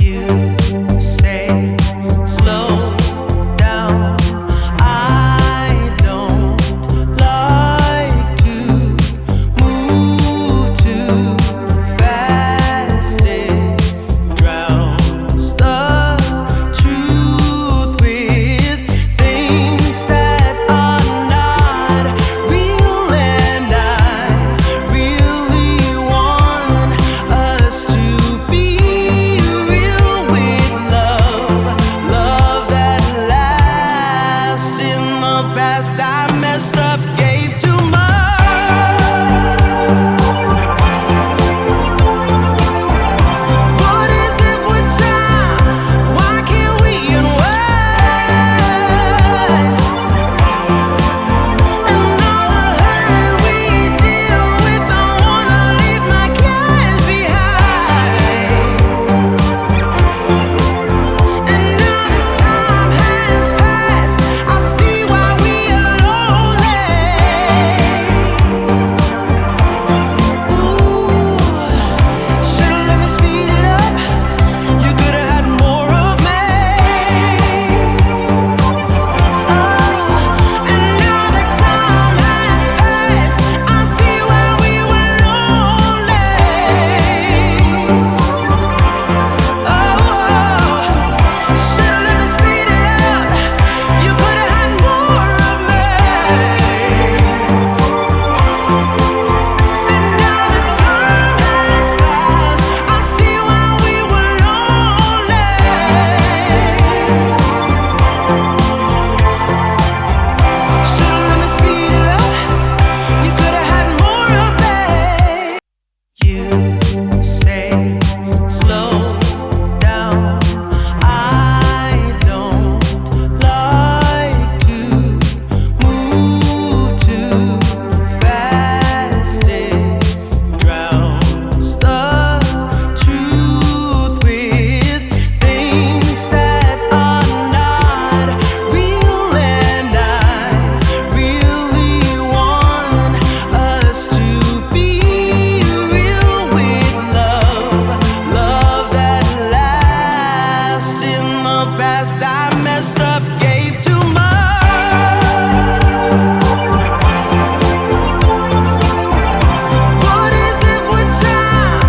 You say slow down. I don't like to move too fast. It drowns the truth with things that are not real, and I really want us to be real with love that lasts. In the past I messed up, gave too much. What is it with time? Why can't we unwind? And all the hurt we deal with, I wanna leave my cares behind. And now that time has passed, I see why we are lonely. Ooh, should've let me speed it up. You could've had more of me. And now that time has passed, I see why we were lonely. Should've let me speed it up. You could've had more of me. And now that time has passed, I see why we were lonely. Should've let me speed it up. You could've had more of me. You say slow down. I don't like to move too fast. It drowns the truth with things that are not real, and I really want us to be real with love that lasts. In the past I messed up, gave too much. What is it with time?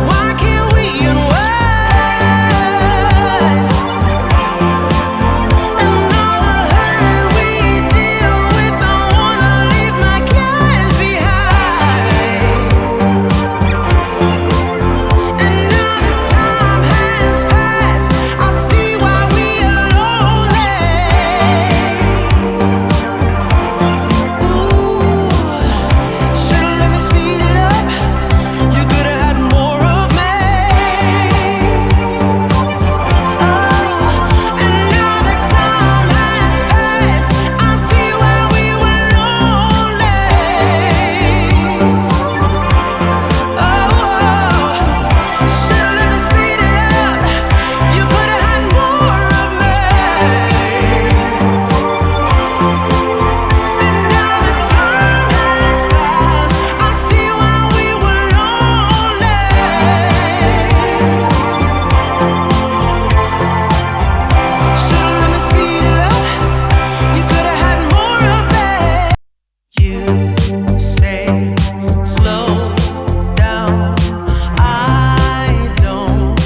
Why can't we unwind? And all the hurt we deal with, I wanna leave my cares behind. And now that time has passed, I see why we are lonely. Ooh, should've let me speed it up. You could've had more of me. And now that time has passed, I see why we were lonely. Should've let me speed it up. You could've had more of me. And now that time has passed, I see why we were lonely. Should've let me speed it up. You could've had more of me. You say slow down. I don't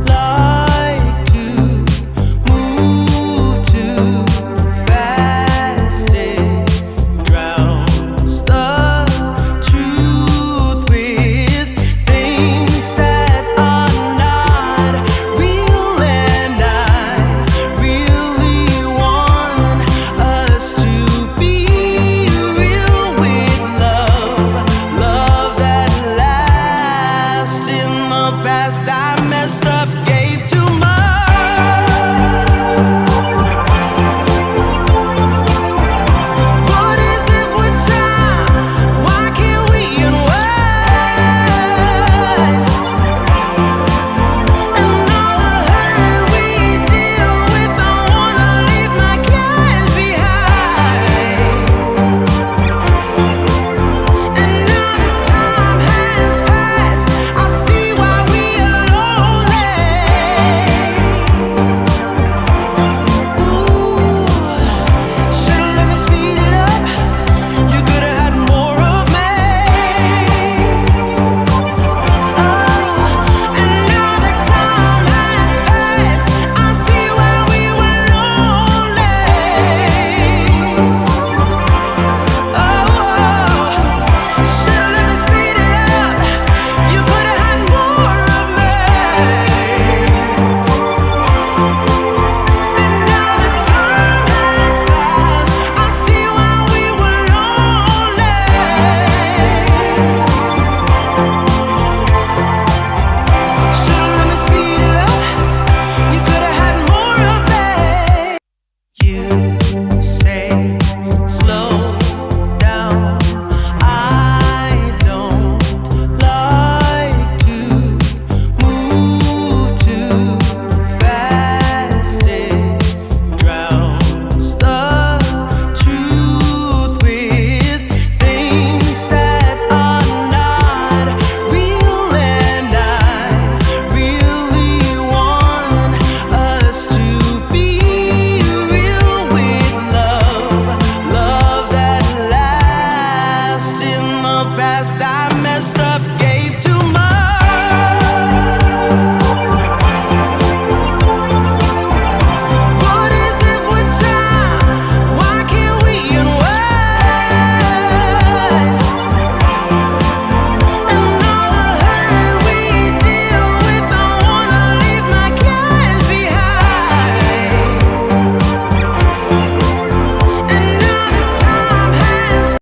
like to move too fast. It drowns the truth with things that are not real, and I really want us to be real with love that lasts. In the past I messed up, gave too much.